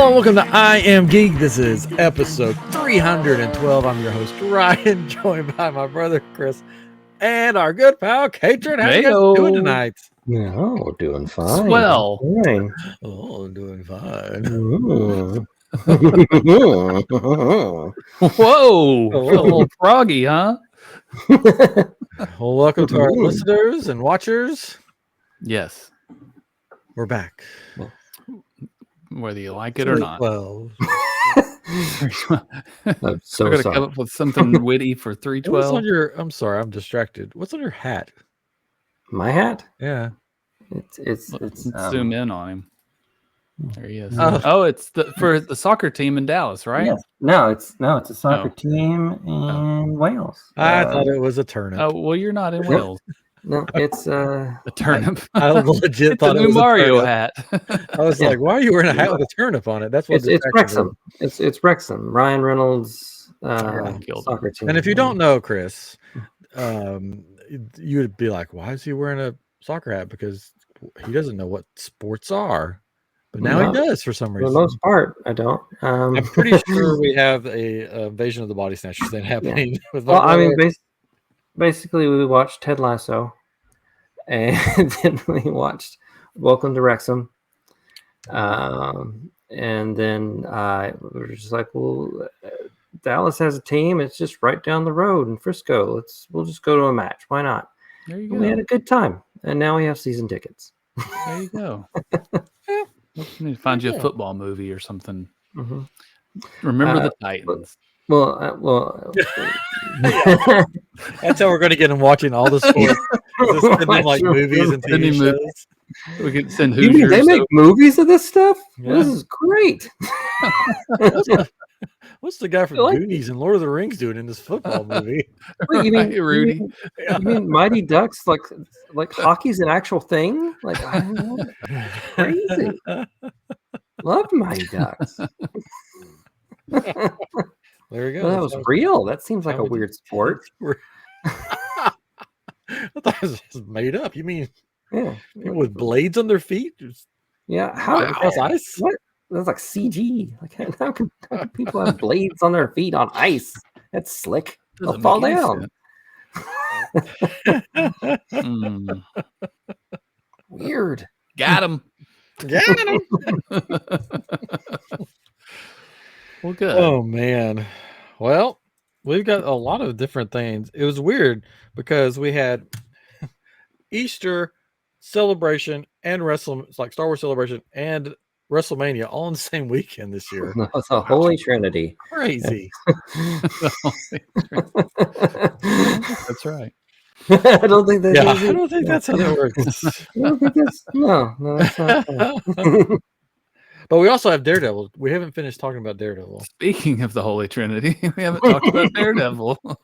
Hello and welcome to I Am Geek. This is episode 312. I'm your host, Ryan, joined by my brother, Chris, and our good pal, Katrin. How you guys doing tonight? No, doing fine. Swell. Fine. Oh, doing fine. Whoa. A little froggy, huh? Well, welcome to our listeners and watchers. Yes. We're back. Whether you like it or not. Well, I'm so We're going to sorry. come up with something witty for what's 312. on your? I'm sorry, I'm distracted. What's on your hat? My hat? Yeah. It's Let's zoom in on him. There he is. Oh. Oh, it's for the soccer team in Dallas, right? Yes. No, it's a soccer Oh. team in Wales. I thought it was a turnip. Oh, well, you're not in Wales. No, it's A turnip. I legit It's thought a it new was Mario a turnip. hat. I was like, why are you wearing a hat with a turnip on it? That's what it's Wrexham. It's Wrexham. Ryan Reynolds soccer team. And if you don't know Chris, you would be like, why is he wearing a soccer hat? Because he doesn't know what sports are. But now he does for some For reason. the most part, I don't. I'm pretty sure we have a invasion of the body snatchers thing happening. With Well, I mean, basically, we watched Ted Lasso, and then we watched Welcome to Wrexham, and then we were just like, well, Dallas has a team. It's just right down the road in Frisco. We'll just go to a match. Why not? There you And we had go. a good time, and now we have season tickets. There you go. We need to find you a football movie or something. Mm-hmm. Remember the Titans. Well, That's how we're going to get him watching all the sports. Just send them like movies and Send TV him shows. We could send you mean Hoosiers. they make movies of this stuff? Yeah. This is great. What's the guy from Like- Goonies and Lord of the Rings doing in this football movie? Wait, you mean Right, Rudy. You mean Mighty Ducks? Like hockey's an actual thing? Like I don't know. Crazy. Love Mighty Ducks. There we go. Well, that was real. That seems like how a we do- weird sport. I thought it was just made up. You mean Yeah. people with blades on their feet? Just Yeah. How? across ice? What? That's like CG. Like how can people have blades on their feet on ice? That's slick. They'll Doesn't fall make any down. sense. Mm. Weird. Got him. Got him. Well, good. Oh man. Well, we've got a lot of different things. It was weird because we had Easter celebration and it's like Star Wars celebration and WrestleMania all in the same weekend this year. That's a holy trinity. Crazy. That's right. I don't think that's Yeah, easy. I don't think that's how that works. I don't think that's no, that's not. But we also have Daredevil. We haven't finished talking about Daredevil. Speaking of the Holy Trinity, we haven't talked about Daredevil. Oh,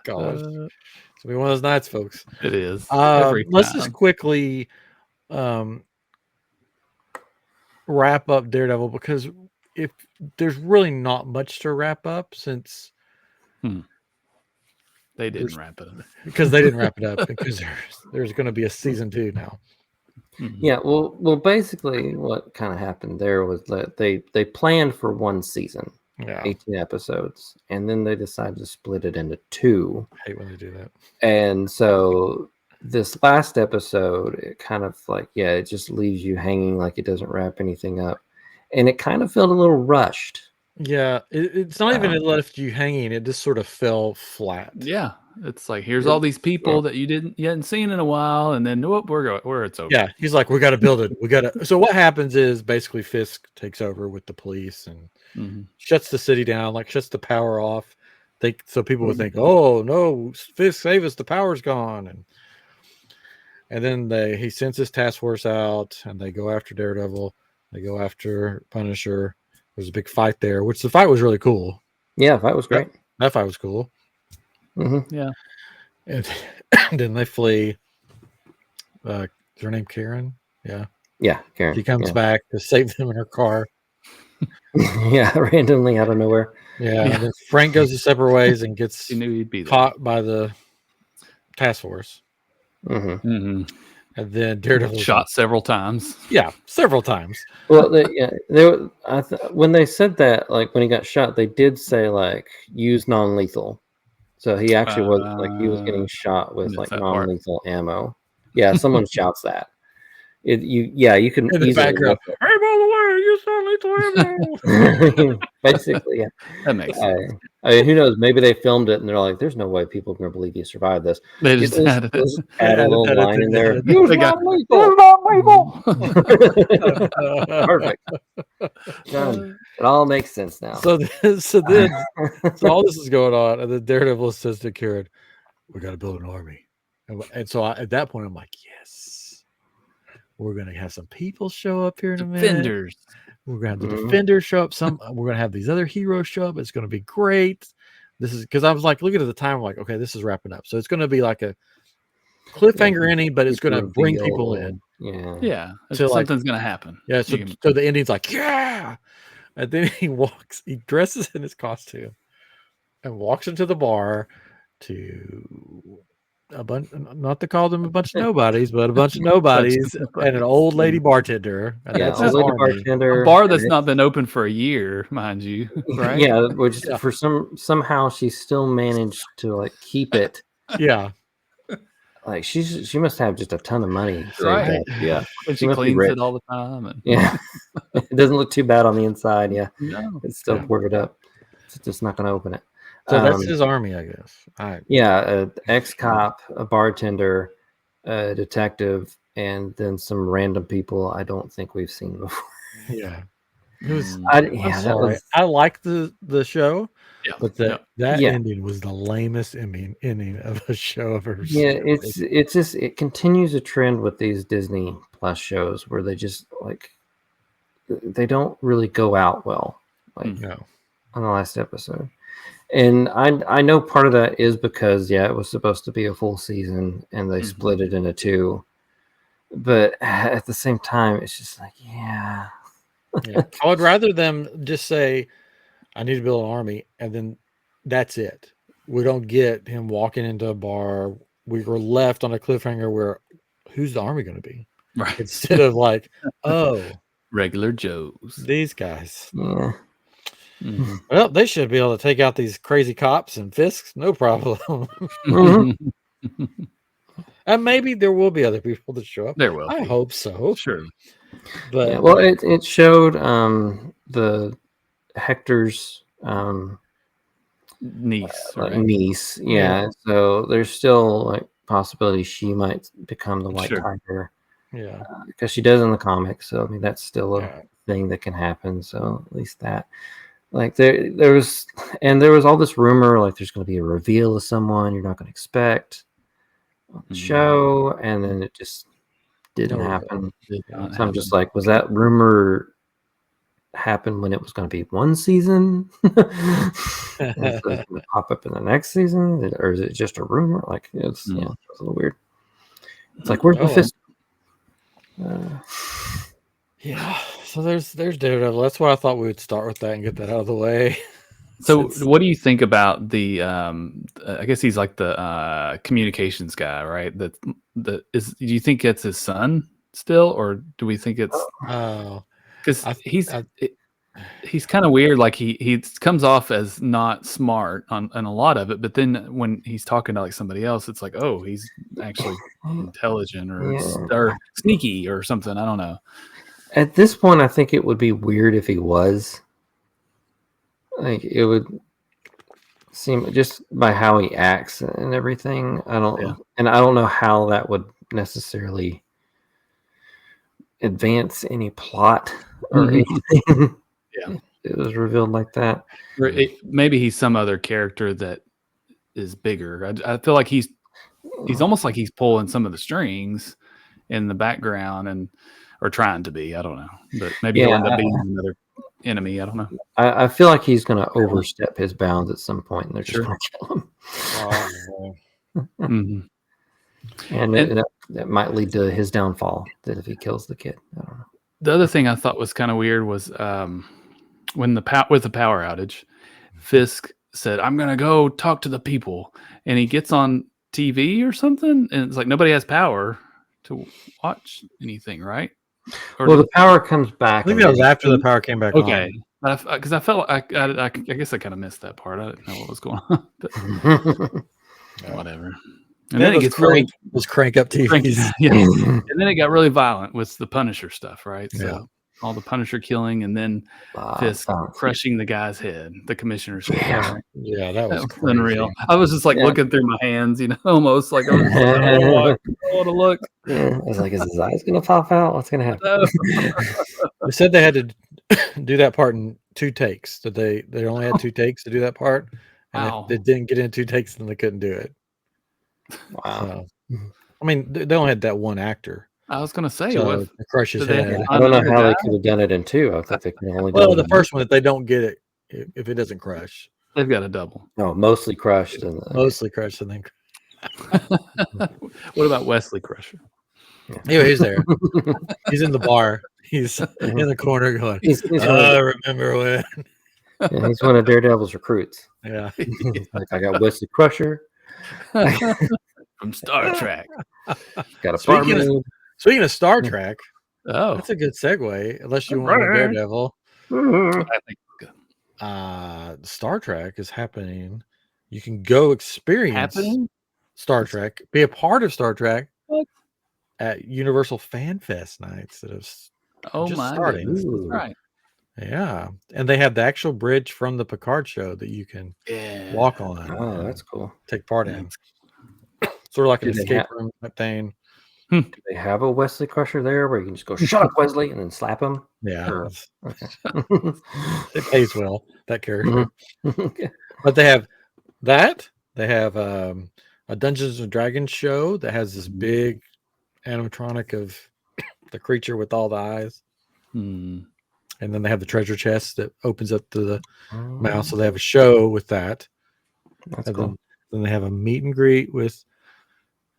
gosh. It's gonna be one of those nights, folks. It is. Every Let's time. just quickly wrap up Daredevil because if there's really not much to wrap up since They didn't wrap it up. because they didn't wrap it up because there's going to be a season 2 now. Mhm. Yeah, well, basically, what kind of happened there was that they planned for one season, Yeah, 18 episodes, and then they decided to split it into 2. I hate when they do that. And so this last episode, it kind of like, it just leaves you hanging, like it doesn't wrap anything up, and it kind of felt a little rushed. Yeah, it's not even it left you hanging; it just sort of fell flat. Yeah, it's like here's all these people that you hadn't seen in a while, and then whoop, where it's over. Yeah, he's like, we got to build it. We got to. So what happens is basically Fisk takes over with the police and shuts the city down, like shuts the power off. So people would think, oh no, Fisk, save us! The power's gone, and then he sends his task force out, and they go after Daredevil. They go after Punisher. There's a big fight there, which the fight was really cool. Yeah, that was great. That fight was cool. Mm-hmm. Yeah. And then they flee. Is her name Karen? Yeah. Yeah, Karen. She comes back to save them in her car. Yeah, randomly out of nowhere. Yeah. And then Frank goes his separate ways and gets You knew he'd be there. caught by the task force. Mm-hmm. Mhm. And then Daredevil was shot several times. Yeah, several times. Well, when they said that, like when he got shot, they did say like use non-lethal. So he actually was like he was getting shot with like non-lethal ammo. Yeah, someone shouts that. You can In the easily background. look Hey, by the way, use non-lethal ammo. basically, yeah. That makes sense. I mean, who knows? Maybe they filmed it and they're like, "There's no way people are going to believe you survived this." They just added it. Let's add a little line in there. They Use got- non-lethal. Perfect. Done. It all makes sense now. So all this is going on, and then Daredevil says to Karen, "We got to build an army." And so at that point, I'm like, "Yes, we're going to have some people show up here in a minute. Defenders. We're going to have the Defenders show up. We're going to have these other heroes show up. It's going to be great." This is because I was like looking at the time, I'm like, okay, this is wrapping up. So it's going to be like a cliffhanger ending, but it's going to bring people in. Yeah. Something's going to happen. Yeah. So the ending's like, yeah. And then he dresses in his costume and walks into the bar to a bunch, not to call them a bunch of nobodies, but a bunch of nobodies and an old lady bartender. And Yeah, that's his old lady army. bartender. A bar that's not been open for a year, mind you. Right? Yeah, which for somehow she still managed to like keep it. Yeah. Like she must have just a ton of money. Right. Yeah. And she cleans it all the time. And... Yeah. It doesn't look too bad on the inside. Yeah. No. It's still boarded up. It's just not going to open it. So that's his army, I guess. Yeah, ex-cop, a bartender, a detective, and then some random people I don't think we've seen before. Yeah. It was, I like the show, but that ending was the lamest ending of a show I've ever seen. Yeah, it continues a trend with these Disney Plus shows where they just like they don't really go out well. Like on the last episode. And I know part of that is because it was supposed to be a full season and they split it into two. But at the same time, it's just like, I would rather them just say, I need to build an army, and then that's it. We don't get him walking into a bar. We were left on a cliffhanger where who's the army going to be? Right. Instead of like, regular Joes. These guys. Yeah. Mm-hmm. Well, they should be able to take out these crazy cops and Fisks, no problem. And maybe there will be other people that show up. There will. I hope so. Sure. But it showed the Hector's niece. Right? Niece. Yeah. So there's still like possibility she might become the White Tiger. Yeah. Because she does in the comics. So I mean that's still a thing that can happen. So at least that. Like there was all this rumor like there's going to be a reveal of someone you're not going to expect on the show, and then it just didn't happen. So I'm just like, was that rumor happen when it was going to be one season? And it's going to pop up in the next season, or is it just a rumor? Like it's it's a little weird. It's like, where's the fist? So there's Daredevil. That's why I thought we would start with that and get that out of the way. So what do you think about the I guess he's like the communications guy, right? Do you think it's his son still, or do we think it's because he's kind of weird, like he comes off as not smart on a lot of it, but then when he's talking to like somebody else, it's like, oh, he's actually intelligent or sneaky or something. I don't know. At this point, I think it would be weird if he was. Like it would seem just by how he acts and everything. I don't know how that would necessarily advance any plot or anything. Yeah, it was revealed like that. Or maybe he's some other character that is bigger. I feel like he's almost like he's pulling some of the strings in the background or trying to be. I don't know, but maybe he'll end up being another enemy. I don't know. I feel like he's going to overstep his bounds at some point, and they're just going to kill him. And that might lead to his downfall. That if he kills the kid, I don't know. The other thing I thought was kind of weird was when with the power outage, Fisk said, "I'm going to go talk to the people," and he gets on TV or something, and it's like nobody has power to watch anything, right? Or well, the power comes back. I think that was after the power came back on. Okay. Because I felt I guess I kind of missed that part. I didn't know what was going on. But whatever. And then it gets those crank up TVs. Yeah. And then it got really violent with the Punisher stuff, right? So all the Punisher killing, and then Fisk crushing the guy's head, the commissioner's head. Right? Yeah, that was unreal. I was just like looking through my hands, almost like I was just like, I want to look. Yeah, I was like, is his eyes gonna pop out? What's gonna happen? They said they had to do that part in 2 takes. That they only had 2 takes to do that part, and if they didn't get in 2 takes, then they couldn't do it. Wow. So, I mean, they only had that one actor. I was gonna say, so crush his head. I don't know how they could have done it in 2. I thought they could only. Well, the first one, if they don't get it, if it doesn't crush, they've got a double. No, mostly crushed. Mostly crushed, and then. What about Wesley Crusher? Anyway, he's there. He's in the bar. He's in the corner going, remember when? Yeah, he's one of Daredevil's recruits. Yeah. Like, I got Wesley Crusher. From Star Trek. Got a Speaking of Star Trek, that's a good segue. Unless you want a Daredevil. I think Star Trek is happening. You can go experience Star Trek, be a part of Star Trek at Universal Fan Fest nights that is starting. That's right. Yeah, and they have the actual bridge from the Picard show that you can walk on. Oh, that's cool. Take part in. Sort of like an escape room type thing. Do they have a Wesley Crusher there where you can just go, shut up, Wesley, and then slap him? Yeah. It pays well, that character. But they have that. They have a Dungeons and Dragons show that has this big animatronic of the creature with all the eyes. And then they have the treasure chest that opens up to the mouth. So they have a show with that. That's cool. Then they have a meet and greet with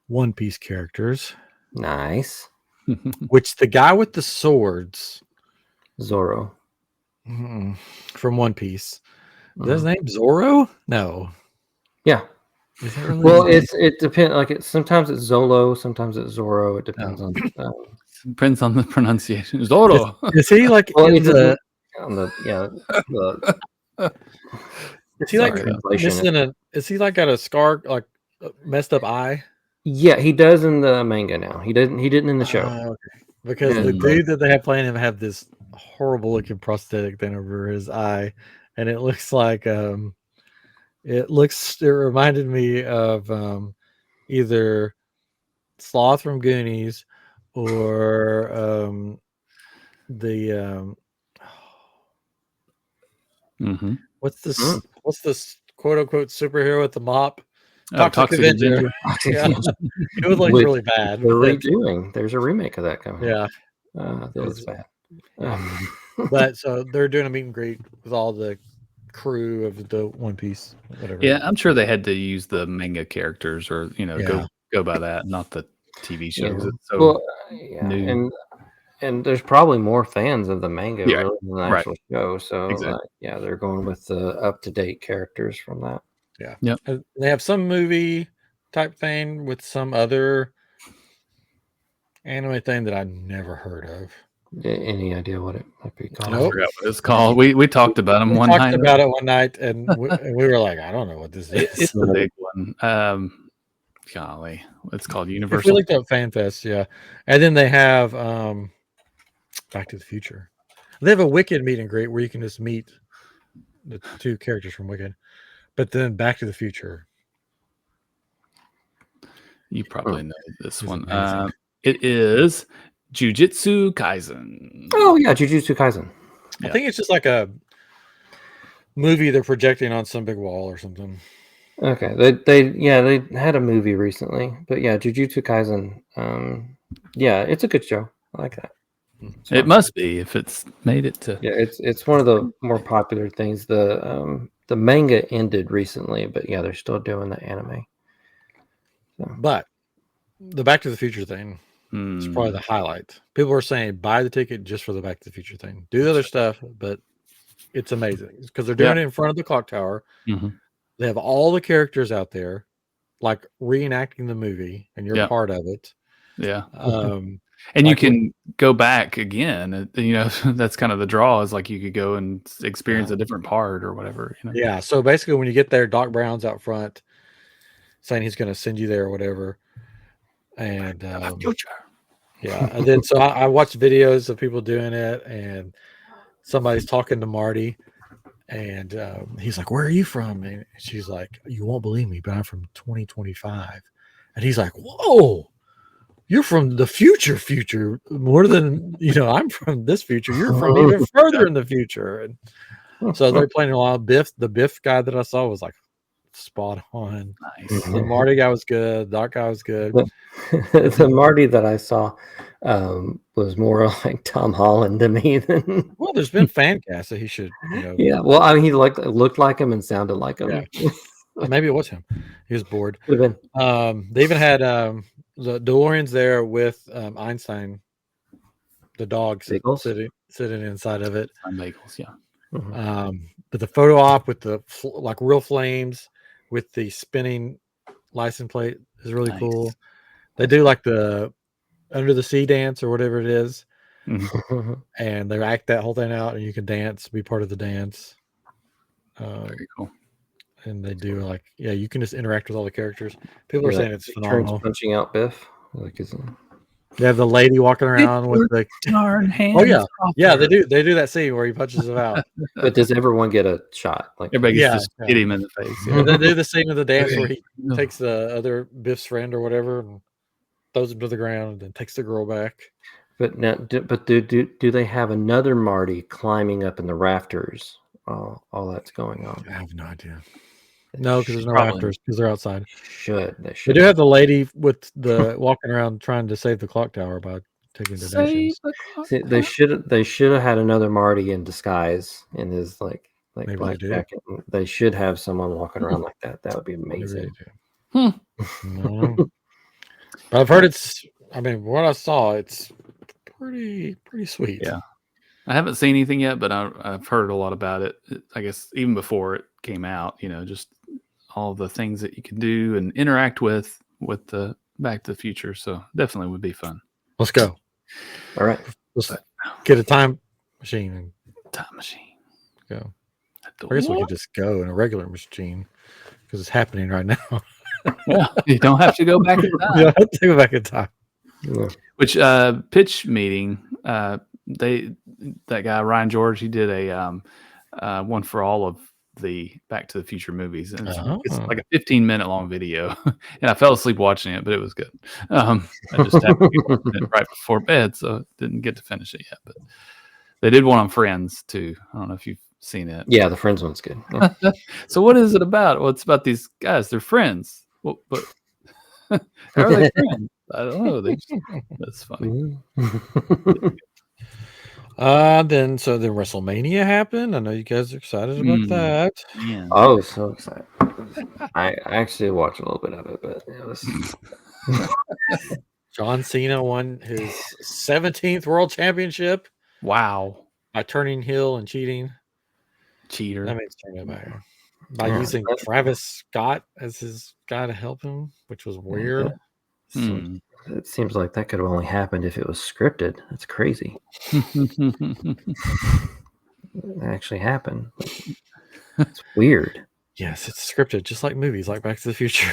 One Piece characters. Nice. Which the guy with the swords, Zoro, from One Piece, is his name Zoro? No. Yeah. Well, it depends. Like sometimes it's Zolo, sometimes it's Zoro. It depends on. Depends on the pronunciation. Zoro. Is he like? Well, is he like missing Is he like got a scar, like a messed up eye? Yeah, he does in the manga now. He didn't in the show. Okay. Because the dude that they have playing him have this horrible looking prosthetic thing over his eye, and it looks like it reminded me of either Sloth from Goonies or what's this quote unquote superhero with the mop? Toxic Avenger. Yeah. It was like really bad. They're redoing. There's a remake of that coming. Yeah. That was bad. But so they're doing a meet and greet with all the crew of the One Piece, whatever. Yeah, I'm sure they had to use the manga characters or go by that, not the TV shows. Yeah. It's so new. And there's probably more fans of the manga really than the actual show. So they're going with the up-to-date characters from that. Yeah. Yep. They have some movie type thing with some other anime thing that I never heard of. Any idea what it might be called? Nope. I forgot what it's called. We talked about them one night. We talked about it one night, and we were like, I don't know what this is. It's the big one. Golly, it's called Universal. If you looked up FanFest, yeah. And then they have Back to the Future. They have a Wicked meet and greet where you can just meet the 2 characters from Wicked. But then Back to the Future. You probably know this one. It is Jujutsu Kaisen. Oh yeah, Jujutsu Kaisen. I think it's just like a movie they're projecting on some big wall or something. Okay, they had a movie recently, but yeah, Jujutsu Kaisen. It's a good show. I like that. It must be if it's made it to. Yeah, it's one of the more popular things. The manga ended recently, but yeah, they're still doing the anime. So. But the Back to the Future thing is probably the highlight. People are saying buy the ticket just for the Back to the Future thing. Do the other stuff, but it's amazing because they're doing it in front of the clock tower. They have all the characters out there, like reenacting the movie, and you're part of it. Yeah. Um, And you like can go back again. You know, that's kind of the draw, is like you could go and experience a different part or whatever. You know? Yeah. So basically, when you get there, Doc Brown's out front saying he's going to send you there or whatever. And yeah, and then so I watched videos of people doing it, and somebody's talking to Marty, and he's like, "Where are you from?" And she's like, "You won't believe me, but I'm from 2025." And he's like, "Whoa, you're from the future more than I'm from this future. You're from even further in the future." And so they're playing a lot of Biff. The Biff guy that I saw was like spot on. Nice. The Marty guy was good. Doc guy was good. The Marty that I saw was more like Tom Holland to me than. Well, there's been fan casts that he should, Yeah, well, I mean, he looked like him and sounded like him. Yeah. Maybe it was him. He was bored. Could have been. They even had the DeLoreans there with Einstein, the dog sitting inside of it. Bagels, yeah. But the photo op with the like real flames with the spinning license plate is really cool. They do like the under the sea dance or whatever it is, and they act that whole thing out, and you can dance, be part of the dance. Very cool. And they do like, you can just interact with all the characters. People are saying it's phenomenal. Punching out Biff. Like, they have the lady walking around with the darn hands. Oh yeah, yeah. They do that scene where he punches it out. But does everyone get a shot? Like everybody gets just hit him in the face. Yeah. And they do the scene of the dance where he takes the other Biff's friend or whatever and throws him to the ground, and then takes the girl back. But now, do they have another Marty climbing up in the rafters? All that's going on. I have no idea. No, because there's no rafters because they're outside. They should. They do have the lady with the walking around trying to save the clock tower by taking donations. See, they should have had another Marty in disguise in his like black jacket. They should have someone walking around like that. That would be amazing. No. But I've heard what I saw, it's pretty sweet. Yeah. I haven't seen anything yet, but I've heard a lot about it. I guess even before it came out, just all the things that you can do and interact with the Back to the Future. So definitely would be fun. Let's go. All right. Let's get a time machine. Go. I guess we could just go in a regular machine because it's happening right now. Well, you don't have to go back in time. You don't have to go back in time. Yeah. Which pitch meeting, that guy Ryan George, he did a one for all of the Back to the Future movies, and it's like a 15-minute long video. And I fell asleep watching it, but it was good. I just happened to be watching it right before bed, so didn't get to finish it yet. But they did one on Friends too. I don't know if you've seen it. Yeah, the Friends one's good. Yeah. So what is it about? Well, it's about these guys. They're friends. Well, but how are they friends? I don't know. That's funny. Then WrestleMania happened. I know you guys are excited about that. Yeah. Oh, so excited! I actually watched a little bit of it, but it was. John Cena won his 17th World Championship. Wow! By turning heel and cheating. Cheater. That means turning back. By using Travis Scott as his guy to help him, which was weird. It seems like that could have only happened if it was scripted. That's crazy. It actually happened. It's weird. Yes, it's scripted, just like movies, like Back to the Future.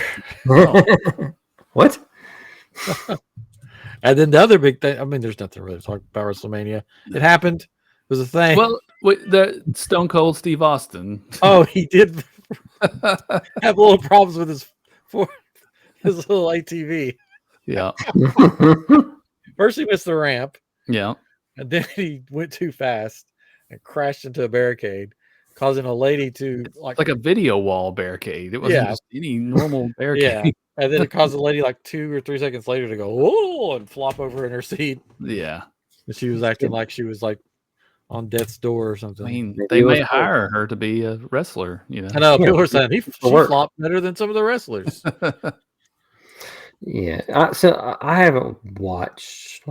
What? And then the other big thing, there's nothing really to talk about WrestleMania. It happened. It was a thing. Well, the Stone Cold Steve Austin. Oh, he did have little problems with his little ATV. Yeah. First he missed the ramp. Yeah. And then he went too fast and crashed into a barricade, causing a lady to like a video wall barricade. It wasn't just any normal barricade. Yeah. And then it caused a lady like 2 or 3 seconds later to go, "Whoa," and flop over in her seat. Yeah. And she was acting like she was like on death's door or something. They may hire her to be a wrestler, I know. People are saying she flopped better than some of the wrestlers. Yeah. So I haven't watched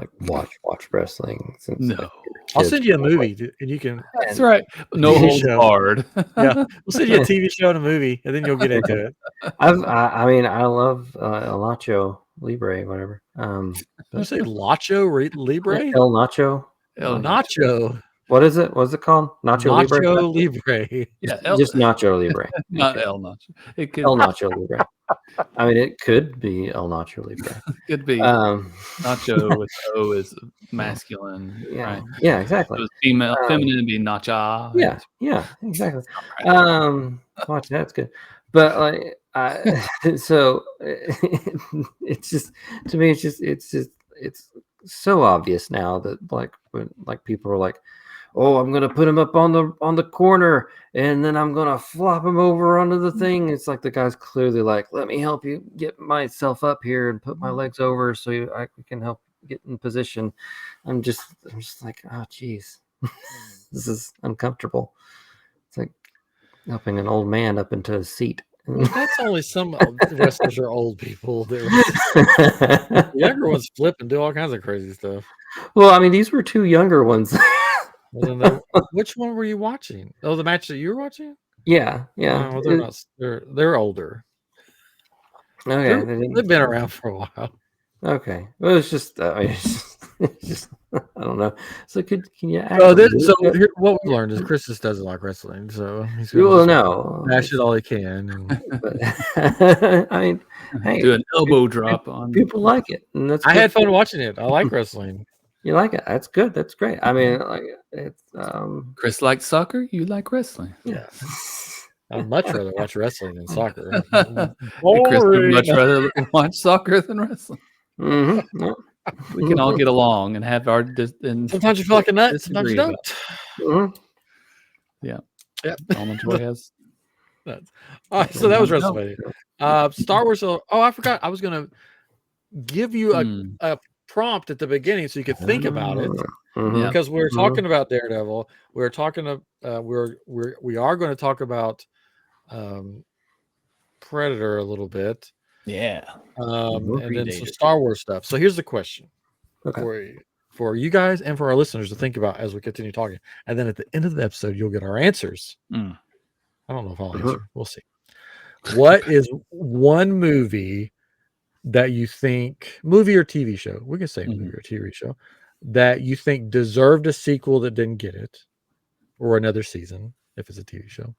wrestling since No. like I'll kids send you a probably. movie, and you can. That's right. No TV holds show. barred. Yeah, we'll send you a TV show and a movie, and then you'll get into it. I mean, I love El Nacho Libre, whatever. Did you say Lacho Libre? El Nacho. El Nacho. What is it? What's it called? Nacho Libre? Nacho Libre. Yeah, Just Nacho Libre. not Okay. El Nacho. It could, El Nacho Libre. I mean, it could be El Nacho Libre. could be Nacho with O is masculine. Yeah, right? yeah, exactly. It was female, feminine would be Nacha. Yeah, exactly. Watch that's good. But like, so it's just to me, it's so obvious now that like when like people are like, oh, I'm gonna put him up on the corner, and then I'm gonna flop him over onto the thing. It's like the guy's clearly like, let me help you get myself up here and put my legs over so I can help get in position. I'm just like, oh, geez, this is uncomfortable. It's like helping an old man up into a seat. Well, that's only some wrestlers are old people. The younger ones flip and do all kinds of crazy stuff. Well, I mean, these were two younger ones. Well, then which one were you watching? Oh, the match that you were watching? Yeah. Well, they're not. They're older. Okay, They've been around for a while. Okay, well, it's just, it's just I don't know. So can you? Here, what we learned is Chris just doesn't like wrestling, so he's gonna bash it all he can. But, I mean, hey, do an elbow drop on. People like it, and that's. I had fun watching it. I like wrestling. You like it? That's good. That's great. I mean, like it's. Chris likes soccer. You like wrestling. Yeah. I'd much rather watch wrestling than soccer. Chris would much rather watch soccer than wrestling. Mm-hmm. Yeah. We can all get along and have our. Sometimes you feel like a nut. Sometimes you don't. Mm-hmm. Yeah. Almond Joy has. All right, so that was WrestleMania. Star Wars. Oh, I forgot. I was gonna give you a prompt at the beginning so you could think about it. Mm-hmm. Because we were talking about Daredevil. We were talking we are going to talk about Predator a little bit. Yeah. And then some Star Wars stuff. So here's the question for you guys and for our listeners to think about as we continue talking. And then at the end of the episode, you'll get our answers. I don't know if I'll answer. We'll see. What is one movie that you think, movie or TV show, we can say movie or TV show, that you think deserved a sequel that didn't get it, or another season if it's a TV show?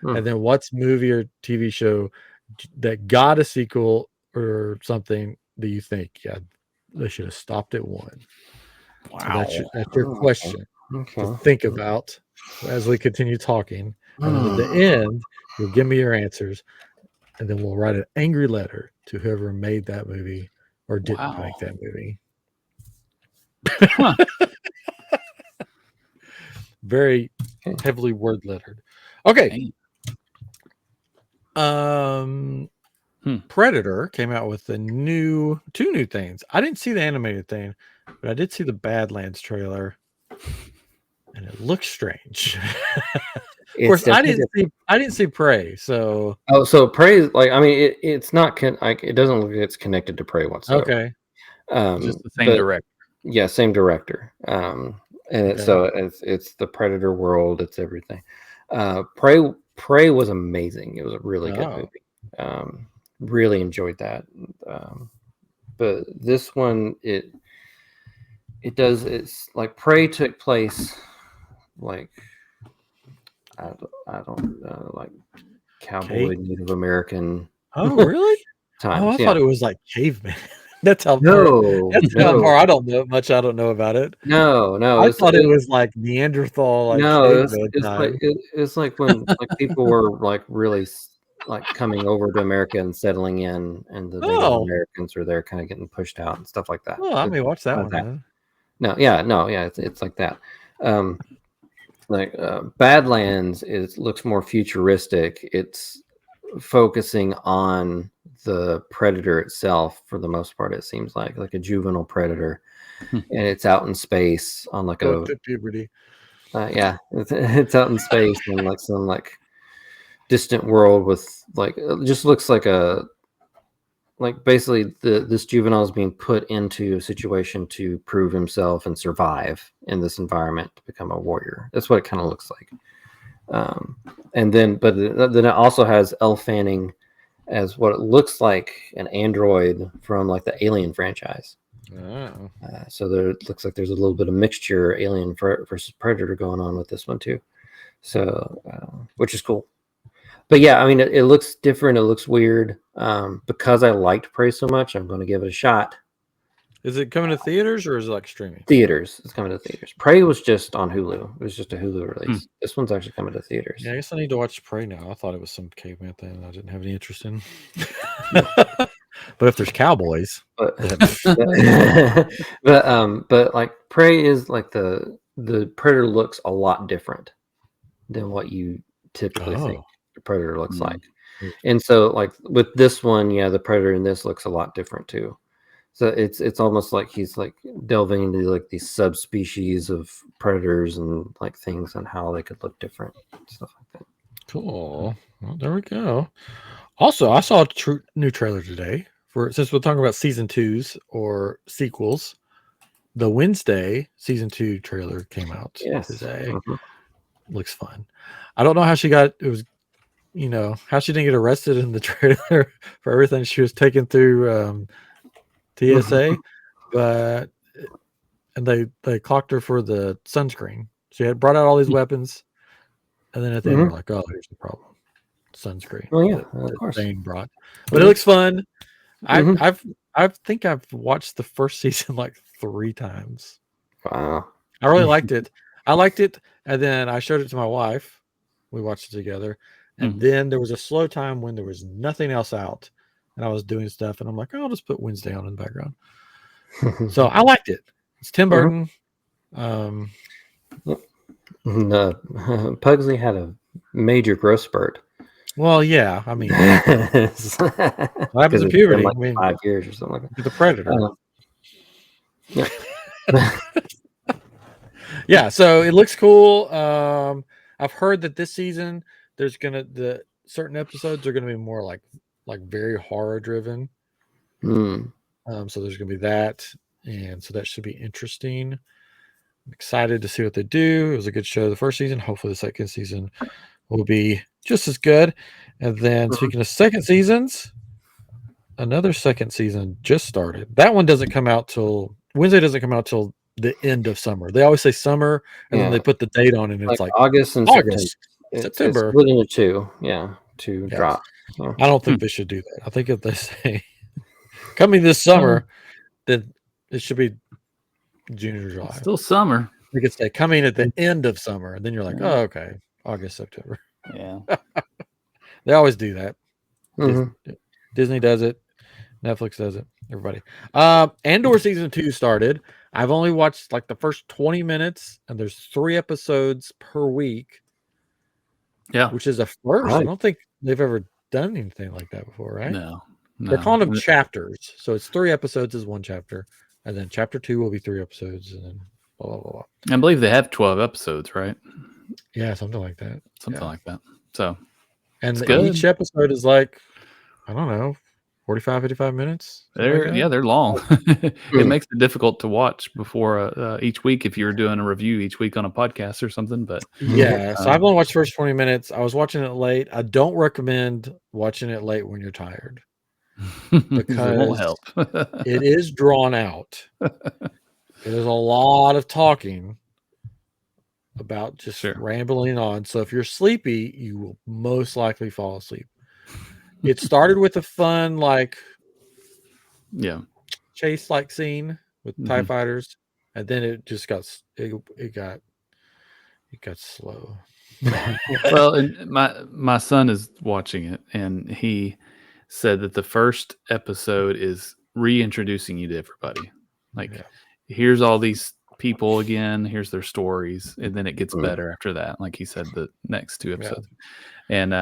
And then what's movie or TV show that got a sequel or something that you think, they should have stopped at one? Wow. So that's your question to think about as we continue talking. And then at the end, you'll give me your answers, and then we'll write an angry letter to whoever made that movie or didn't make that movie. Very heavily word lettered. Okay. Predator came out with two new things. I didn't see the animated thing, but I did see the Badlands trailer, and it looks strange. Of course, I didn't see Prey. So so Prey, like, I mean, it's not it doesn't look like it's connected to Prey whatsoever. Okay. Just the same director. Yeah, same director. And so it's the Predator world. It's everything. Prey was amazing. It was a really good movie. Really enjoyed that. But this one, it's like Prey took place like I don't know, like cowboy Native American. Oh, really? Times. Oh, I thought it was like caveman. That's how far. I don't know much. I don't know about it. No. I thought it was like Neanderthal. Like it's like when like people were like really like coming over to America and settling in, and the Native Americans were there, kind of getting pushed out and stuff like that. Oh, I may watch that one. It's like that. Badlands looks more futuristic. It's focusing on the predator itself for the most part. It seems like a juvenile predator, and it's out in space on like puberty. It's out in space in like some like distant world with like, it just looks like like basically this juvenile is being put into a situation to prove himself and survive in this environment to become a warrior. That's what it kind of looks like. And then it also has Elle Fanning as what it looks like an android from like the Alien franchise. Oh. So it looks like there's a little bit of mixture Alien versus Predator going on with this one too. So which is cool. But yeah, I mean, it looks different. It looks weird. Because I liked Prey so much, I'm going to give it a shot. Is it coming to theaters or is it like streaming? Theaters. It's coming to theaters. Prey was just on Hulu. It was just a Hulu release. This one's actually coming to theaters. Yeah, I guess I need to watch Prey now. I thought it was some caveman thing I didn't have any interest in. But if there's cowboys, but like Prey is like the Predator looks a lot different than what you typically think the Predator looks like. And so like with this one, yeah, the Predator in this looks a lot different too. So it's almost like he's like delving into like these subspecies of predators and like things and how they could look different, stuff like that. Cool. Well, there we go. Also, I saw a new trailer today since we're talking about season 2s or sequels. The Wednesday season 2 trailer came out today. Looks fun. I don't know how she got how she didn't get arrested in the trailer for everything she was taking through TSA, and they clocked her for the sunscreen. She had brought out all these weapons, and then at the end, they're like, "Oh, here's the problem: sunscreen." Oh yeah, of course. Dane brought, but it looks fun. I think I've watched the first season like 3 times. Wow, I really liked it. I liked it, and then I showed it to my wife. We watched it together, and then there was a slow time when there was nothing else out. And I was doing stuff, and I'm like, I'll just put Wednesday on in the background. So I liked it. It's Tim Burton. Pugsley had a major growth spurt. Well, yeah. I mean, what happens in puberty? Like 5 years or something like that. The Predator. Yeah. So it looks cool. I've heard that this season there's the certain episodes are gonna be more like very horror driven. So there's gonna be that, and so that should be interesting. I'm excited to see what they do. It was a good show the first season. Hopefully the second season will be just as good. And then speaking of second seasons, another second season just started. That one doesn't come out till Wednesday. Doesn't come out till the end of summer. They always say summer, and then they put the date on it, and it's like August and September. It's split into 2. Yeah, 2 drop. Yeah. I don't think they should do that. I think if they say coming this summer, then it should be June or July. Still summer. They could say coming at the end of summer, and then you're like, oh, okay, August, September. Yeah, they always do that. Disney does it. Netflix does it. Everybody. Andor season 2 started. I've only watched like the first 20 minutes, and there's 3 episodes per week. Yeah, which is a first. Right. I don't think they've ever done anything like that before, right? No. They're calling them chapters. So it's 3 episodes is 1 chapter. And then chapter 2 will be 3 episodes. And then blah, blah, blah. I believe they have 12 episodes, right? Yeah, something like that. Something like that. So, and each episode is like, I don't know, 45, 55 minutes. They're long. It makes it difficult to watch before each week if you're doing a review each week on a podcast or something. But yeah, so I've only watched the first 20 minutes. I was watching it late. I don't recommend watching it late when you're tired because it won't help. It is drawn out. There's a lot of talking about just rambling on. So if you're sleepy, you will most likely fall asleep. It started with a fun, chase scene with TIE fighters, and then it just got slow. Well, and my son is watching it, and he said that the first episode is reintroducing you to everybody. Here's all these people again. Here's their stories, and then it gets better after that. Like he said, the next 2 episodes, and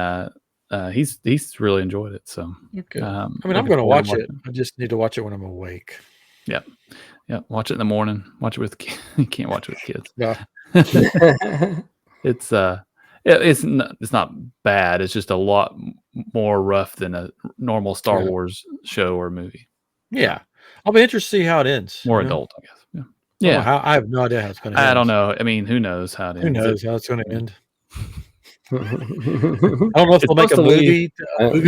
he's really enjoyed it. So I mean, I'm going to watch it. I just need to watch it when I'm awake. Yeah. Watch it in the morning. Watch it with kids. You can't watch it with kids. Yeah. It's not bad. It's just a lot more rough than a normal Star Wars show or movie. Yeah, I'll be interested to see how it ends. More adult, I guess. Yeah. Yeah, I have no idea how it's going to end. I don't know. I mean, who knows how it ends? Who knows how it's going to end? I don't know if they'll make a movie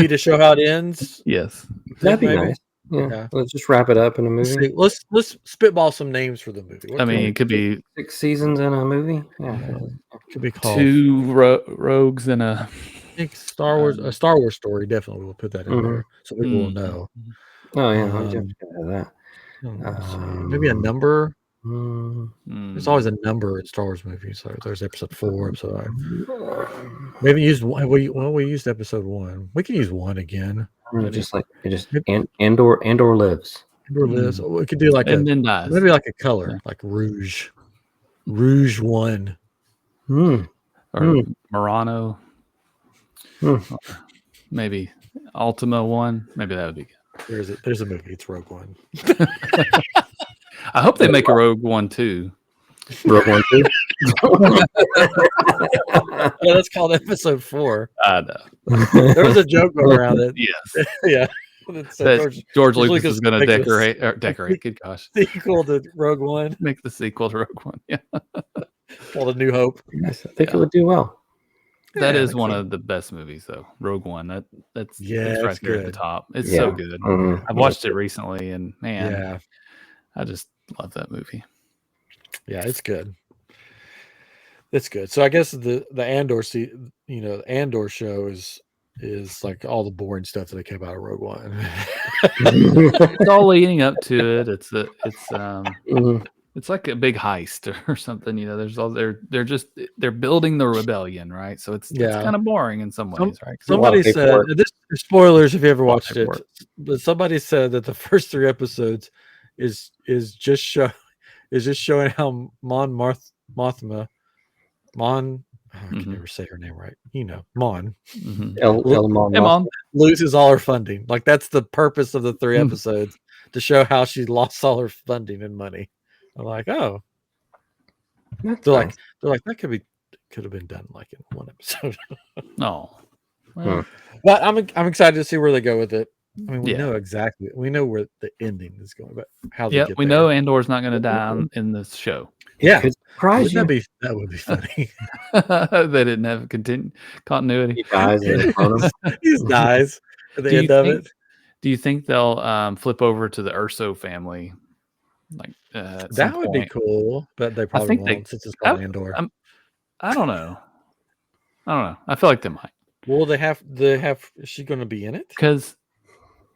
to show how it ends. Yes, that'd be nice. Yeah, let's just wrap it up in a movie. Let's spitball some names for the movie. I mean, it could be 6 seasons in a movie. Yeah, it could be called 2 rogues in a. I think Star Wars, a Star Wars story. Definitely, we'll put that in there so people will know. Oh yeah, I'll definitely have that. Maybe a number. There's always a number in Star Wars movies. So there's episode 4, episode 5. Maybe use one. We used episode 1. We can use 1 again. Just Andor lives. Andor lives. We could do like then dies. Maybe like a color, like Rouge 1. Or Murano. Maybe Ultima 1. Maybe that would be good. There's a movie. It's Rogue One. I hope they make a Rogue One too. Rogue One too. Yeah, that's called episode 4. I know. There was a joke going around it. Yes. Yeah. George Lucas is going to decorate. Good gosh. Sequel to Rogue One. Make the sequel to Rogue One. Yeah. Called A New Hope. Yes, I think it would do well. That is one of the best movies, though. Rogue One. That's right there at the top. It's so good. I've watched it recently, and man, I just love that movie. Yeah, it's good. It's good. So I guess the Andor Andor show is like all the boring stuff that came out of Rogue One. It's all leading up to it. It's like a big heist or something. There's all they're building the rebellion, right? So it's kind of boring in some ways, right? Somebody said this. Spoilers if you ever watched it, but somebody said that the first 3 episodes is just showing how Mothma. I can never say her name right. Mon. Mon loses all her funding. Like that's the purpose of the 3 episodes to show how she lost all her funding and money. I'm like, oh, they're like that could have been done like in 1 episode. No, but I'm excited to see where they go with it. I mean, we know where the ending is going, but how they get we there. know Andor's not going to die in this show. Yeah, that would be funny. They didn't have continuity. He dies. He dies at the end of it. Do you think they'll flip over to the Urso family? Like that would be cool, but they probably won't since it's called Andor. I don't know. I feel like they might. Well, they have. Is she going to be in it? Because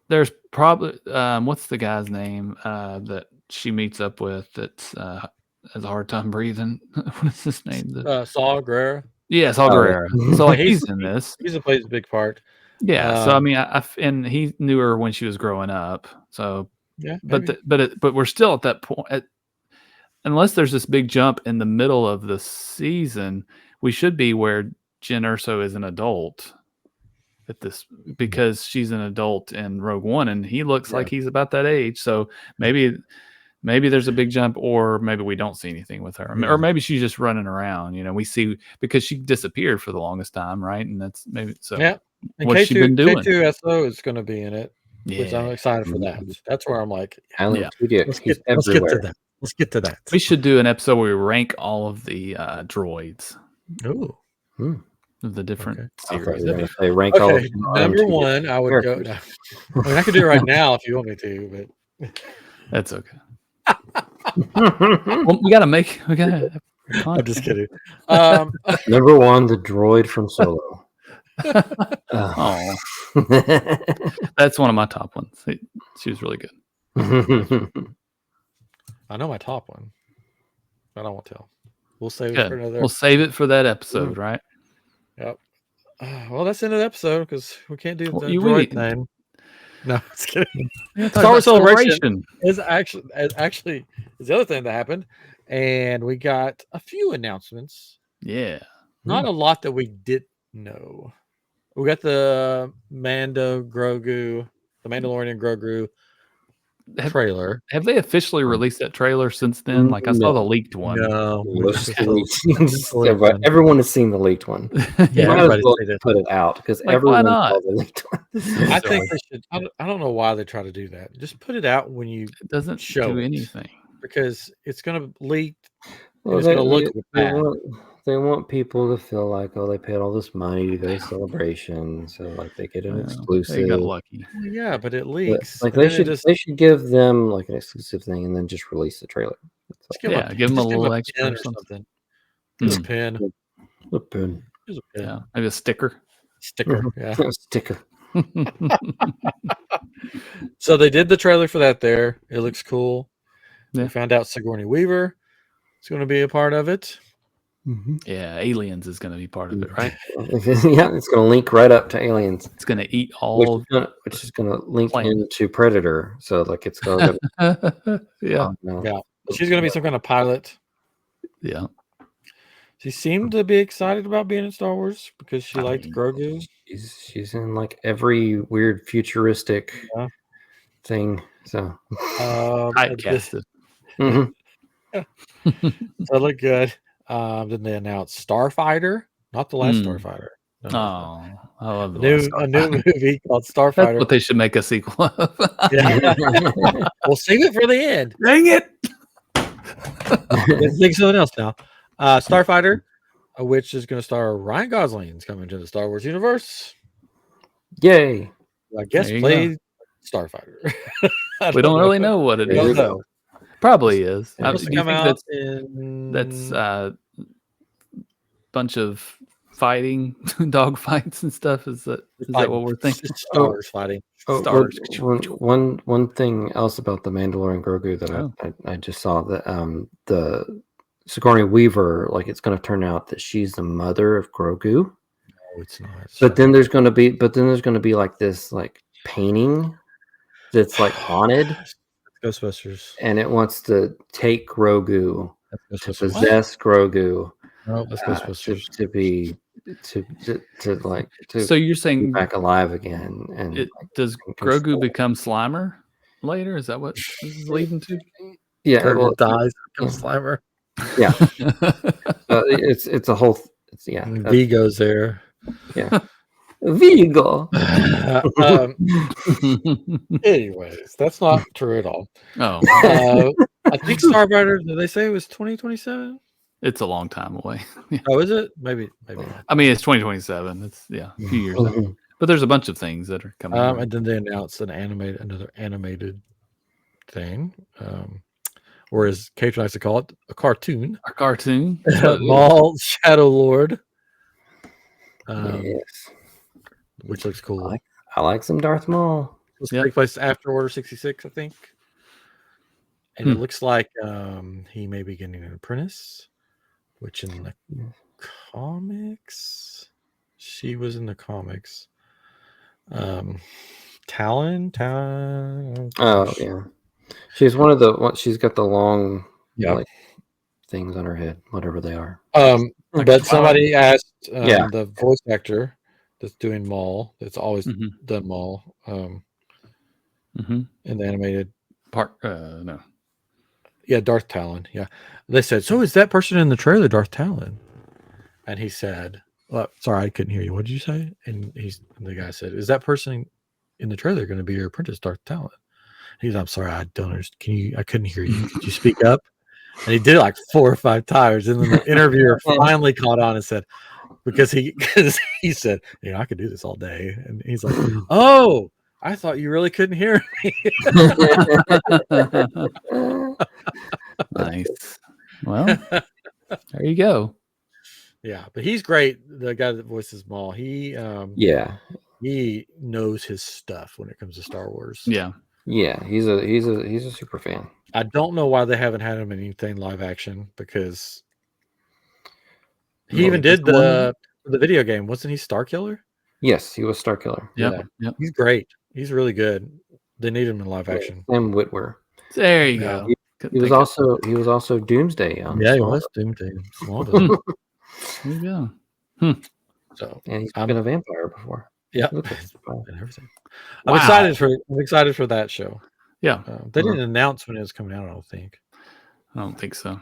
there's probably what's the guy's name that she meets up with that has a hard time breathing? What is his name? Saul Guerrero. Yeah, Saul Guerrero. So like he's in this. He plays a big part. Yeah. So I mean, and he knew her when she was growing up. So yeah, but we're still at that point. Unless there's this big jump in the middle of the season, we should be where Jyn Erso is an adult at this, because she's an adult in Rogue One, and he looks like he's about that age. So maybe there's a big jump, or maybe we don't see anything with her, or maybe she's just running around. We see, because she disappeared for the longest time, right? And that's maybe so. Yeah. And what's she been doing? K2SO is going to be in it, which I'm excited for that. That's where I'm like, let's get to that. Let's get to that. We should do an episode where we rank all of the droids. Oh. Of the different series. They rank all number 1, I would go. I mean, I could do it right now if you want me to, but that's okay. Well, we gotta. I'm just kidding. Number 1, the droid from Solo. Oh, that's one of my top ones. She was really good. I know my top one, but I won't tell. We'll save it for another. We'll save it for that episode, right? Yep. Well, that's the end of the episode because we can't do the droid thing. No, it's kidding. Star Wars Celebration is actually the other thing that happened, and we got a few announcements. Yeah, not a lot that we didn't know. We got the Mandalorian Grogu trailer. Have they officially released that trailer since then? Like I saw the leaked one. No, everyone has seen the leaked one. Yeah, Might as everybody's well seen it. put it out because Like, everyone why not? saw the leaked one. I think they should. I don't know why they try to do that. Just put it out when you It doesn't show do it, anything. because it's going to leak. Well, It's going to look bad. they want people to feel like, oh, they paid all this money to go to Celebration, so like they get an exclusive. They got lucky. Well, yeah, but it leaks. Like they should give them like an exclusive thing and then just release the trailer. Give them a little extra or something. Just a pin. A pin. Just a pin. Yeah, maybe a sticker. Yeah. A sticker. So they did the trailer for that there. It looks cool. Yeah. We found out Sigourney Weaver is going to be a part of it. Mm-hmm. Yeah, Aliens is going to be part of it, right? Yeah, it's going to link right up to Aliens. It's going to eat all, which is going to link into Predator. So like it's going to. Yeah. Yeah. She's going to be some kind of pilot. Yeah. She seemed to be excited about being in Star Wars because she liked Grogu. She's in like every weird futuristic thing. So typecasted. Mm-hmm. That looked good. Then they announced Starfighter, not the last Starfighter. No, I love a new movie called Starfighter. That's what they should make a sequel of. Yeah. We'll save it for the end. Dang it! Let's think something else now. Starfighter, which is going to star Ryan Gosling's coming to the Star Wars universe. Yay! I guess played Starfighter. We don't really know what it is. Know. Probably is. Do you think that's a bunch of fighting, dog fights and stuff? Is that what we're thinking? Stars fighting. Stars. One thing else about the Mandalorian Grogu that I just saw that the Sigourney Weaver, like it's going to turn out that she's the mother of Grogu. No, it's not. But then there's going to be like this like painting that's like haunted. Ghostbusters. And it wants to take Grogu to possess Grogu. No, that's Ghostbusters. To so you're saying back alive again, and does Grogu become Slimer later? Is that what this is leading to? Yeah, Grogu dies, becomes Slimer. Yeah, it's a whole. Vigo's there. Yeah, Vigo. Anyways, that's not true at all. Oh, I think Starfighter. Did they say it was 2027? It's a long time away. Yeah. Oh, is it? Maybe. I mean, it's 2027. It's a few years out. But there's a bunch of things that are coming. And then they announced another animated thing, or as Kate likes to call it, a cartoon. A cartoon. Maul Shadow Lord. Yes. Which looks cool. I like some Darth Maul. This takes place after Order 66, I think. And it looks like he may be getting an apprentice, which in the comics, she was in the comics. Talon. Oh yeah, she's one of the. She's got the long, like things on her head, whatever they are. But somebody asked the voice actor that's doing Maul, that's always done Maul, in the animated part. No. Yeah, Darth Talon. Yeah. They said, so is that person in the trailer Darth Talon? And he said, well, sorry, I couldn't hear you. What did you say? And the guy said, is that person in the trailer going to be your apprentice, Darth Talon? He's, I'm sorry, I don't understand. I couldn't hear you. Could you speak up? And he did it like 4 or 5 times. And then the interviewer finally caught on and said, because he said, I could do this all day. And he's like, oh, I thought you really couldn't hear me. Nice. Well, there you go. Yeah, but he's great. The guy that voices Maul, he knows his stuff when it comes to Star Wars. Yeah, he's a super fan. I don't know why they haven't had him in anything live action, because he even did the video game. Wasn't he Starkiller? Yes, he was Starkiller. Yep. He's great. He's really good. They need him in live action. Sam Witwer. There you go. He was also Doomsday. Yeah, he was Doomsday. There you go. So, and he's been a vampire before. Yeah, and everything. I'm excited for that show. Yeah. They didn't announce when it was coming out, I don't think. I don't think so.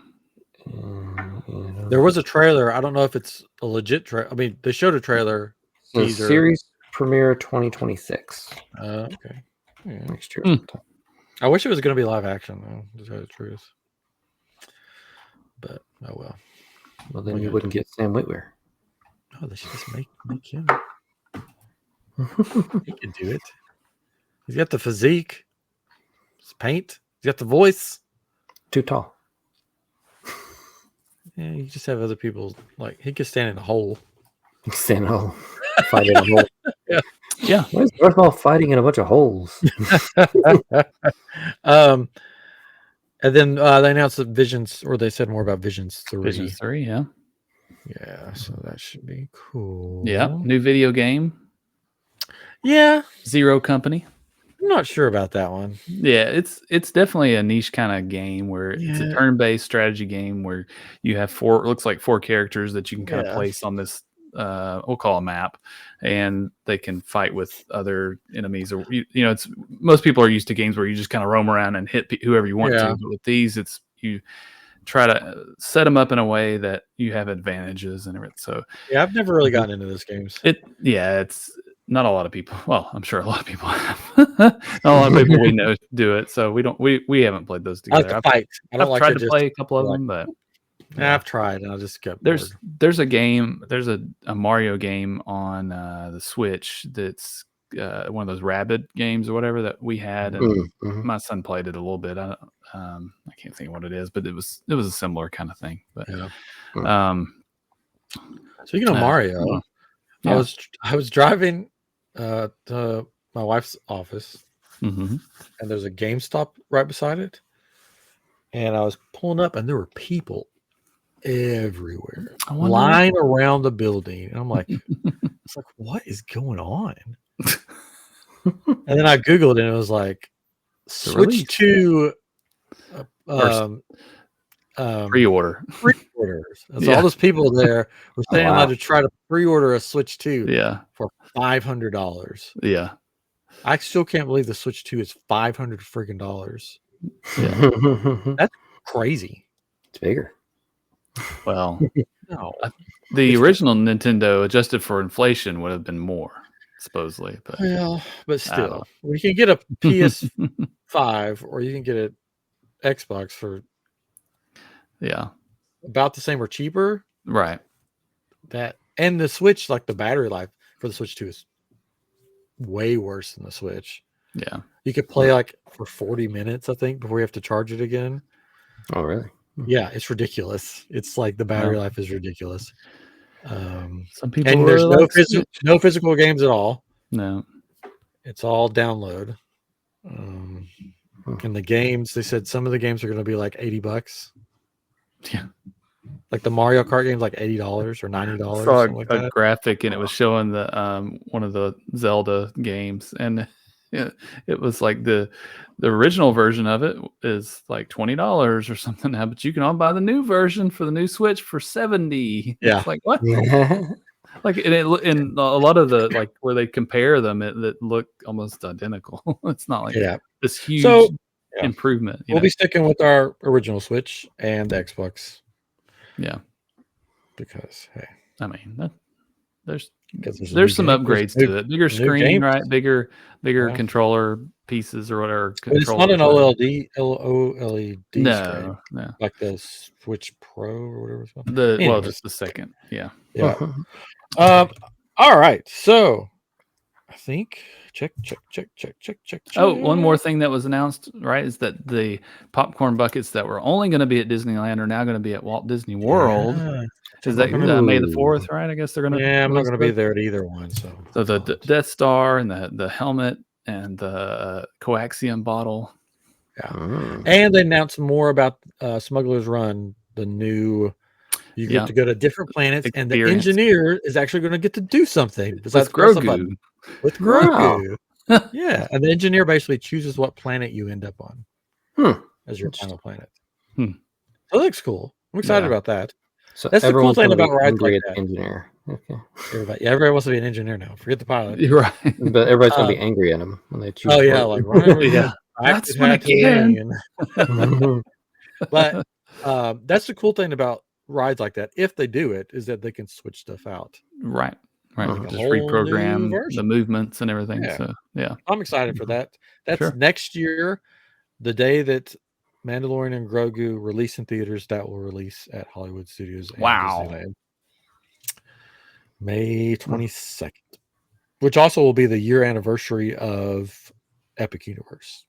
There was a trailer. I don't know if it's a legit trailer. I mean, they showed a trailer. So teaser. series premiere 2026. Okay. Yeah. Next year sometime. I wish it was going to be live action, though, to tell the truth. But, oh well. Well, then you wouldn't get Sam Witwer. Oh, they should just make him. He can do it. He's got the physique. His paint. He's got the voice. Too tall. Yeah, you just have other people. Like, he could stand in a hole. Stand in a hole. Fight in a hole. Yeah. Why is Darth Maul fighting in a bunch of holes? And then they announced the Visions, or they said more about Visions 3. Visions 3, yeah. Yeah, so that should be cool. Yeah. New video game. Yeah. Zero Company. I'm not sure about that one. Yeah, it's definitely a niche kind of game where it's a turn-based strategy game where you have looks like four characters that you can kind of place on this we'll call a map, and they can fight with other enemies. Or it's most people are used to games where you just kind of roam around and hit whoever you want to. But with these, it's you try to set them up in a way that you have advantages and everything. So yeah, I've never really gotten into those games. It's not a lot of people. Well, I'm sure a lot of people have. Not a lot of people we know do it. So we haven't played those together. I like to fight. I've tried to play a couple of them, but I've tried and I just kept there's a game, there's a Mario game on the Switch that's one of those Rabbids games or whatever that we had, and my son played it a little bit. I can't think of what it is, but it was a similar kind of thing. But speaking of Mario, I was driving to my wife's office, and there's a GameStop right beside it, and I was pulling up, and there were people everywhere, lying around the building, and I'm like, it's like, what is going on? And then I googled, and it was like Switch 2 pre-orders. And so all those people there were saying allowed to try to pre-order a Switch 2 for $500. Yeah. I still can't believe the Switch 2 is $500 freaking dollars. Yeah. That's crazy. It's bigger. Well, the original Nintendo adjusted for inflation would have been more, supposedly. But still, we can get a PS5 or you can get an Xbox for about the same or cheaper. Right. And the Switch, like the battery life for the Switch 2 is way worse than the Switch. Yeah. You could play like for 40 minutes, I think, before you have to charge it again. Oh, really? Yeah, it's ridiculous. It's like the battery life is ridiculous. Some people and there's no physical games at all. No. It's all download. And the games, they said some of the games are going to be like $80. Yeah. Like the Mario Kart game's like $80 or $90. I saw a graphic, and it was showing the one of the Zelda games, and it was like the original version of it is like $20 or something now, but you can all buy the new version for the new Switch for $70. Yeah. It's like what? Like in a lot of the like where they compare them, that look almost identical. It's not like this huge improvement. We'll be sticking with our original Switch and the Xbox. Yeah, because hey, I mean there's some game. upgrades to it. Bigger screen, game. Right? Bigger controller pieces or whatever. But it's not an OLED no, screen. No, like the Switch Pro or whatever it's called. Well, just the second. Yeah. All right. So I think check. Oh, one more thing that was announced, right, is that the popcorn buckets that were only going to be at Disneyland are now going to be at Walt Disney World. Is that May the 4th, right? I guess they're going to. Yeah, I'm not going to be there at either one. So the Death Star and the helmet and the coaxium bottle. Yeah, and they announced more about Smuggler's Run, the new. You get to go to different planets, and the engineer is actually going to get to do something besides Grogu. With Grogu. Wow. Yeah, and the engineer basically chooses what planet you end up on as your final planet. So that looks cool. I'm excited about that. So that's the cool thing about rides like that. Engineer. Okay. Everybody wants to be an engineer now. Forget the pilot. You're right. But everybody's going to be angry at him when they choose. Oh yeah, like right? That's when I can. But that's the cool thing about rides like that. If they do it, is that they can switch stuff out. Right. Right. Like a Just whole new reprogram the version. movements and everything. Yeah. So yeah. I'm excited for that. That's Sure. next year, the day that Mandalorian and Grogu release in theaters, that will release at Hollywood Studios and Disneyland. May 22nd. Which also will be the year anniversary of Epic Universe.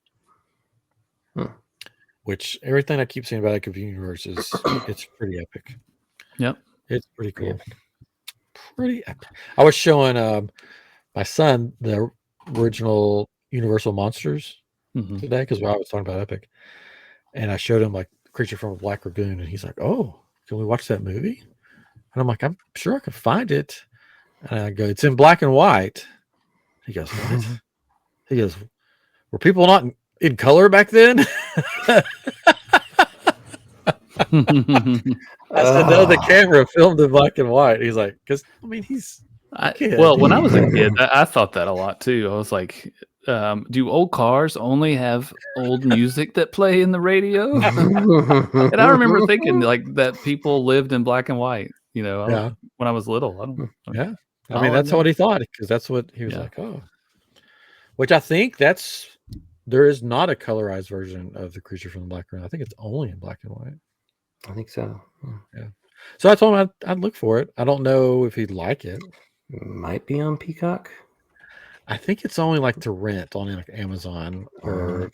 Which everything I keep saying about Epic Universe is it's pretty epic. Yep. It's pretty cool. Pretty epic. I was showing my son the original Universal Monsters today because I was talking about Epic. And I showed him like Creature from a Black Lagoon, and he's like, "Oh, can we watch that movie?" And I'm like, "I'm sure I can find it." And I go, "It's in black and white." He goes, "What?" He goes, "Were people not in color back then?" I said, "No, the camera filmed in black and white." He's like, "Because I mean, he's a kid." Well, when I was a kid, I thought that a lot too. I was like, "Do old cars only have old music that play in the radio?" And I remember thinking like that people lived in black and white. You know, when I was little. I mean, that's what he thought because that's what he was like. Oh, which I think there is not a colorized version of the Creature from the Black Lagoon. I think it's only in black and white. I think so. Yeah. So I told him I'd look for it. I don't know if he'd like it. Might be on Peacock. I think it's only like to rent on like Amazon or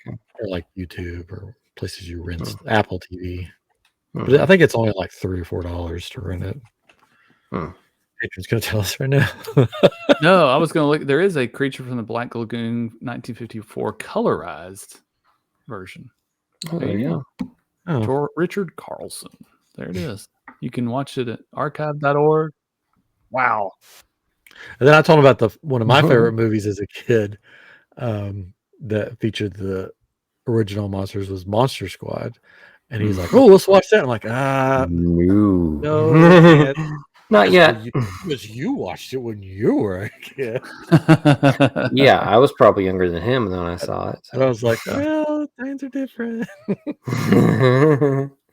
like YouTube or places you rent Apple TV. But I think it's only like $3 or $4 to rent it. Patron's gonna tell us right now. No, I was gonna look. There is a Creature from the Black Lagoon 1954 colorized version. Oh, there you go. Richard Carlson. There it is. You can watch it at archive.org. Wow. And then I told him about one of my favorite movies as a kid that featured the original monsters was Monster Squad. And he's like, "Oh, let's watch that." I'm like, no, not yet. Because you watched it when you were a kid. Yeah, I was probably younger than him when I saw it. So. And I was like, well, times are different.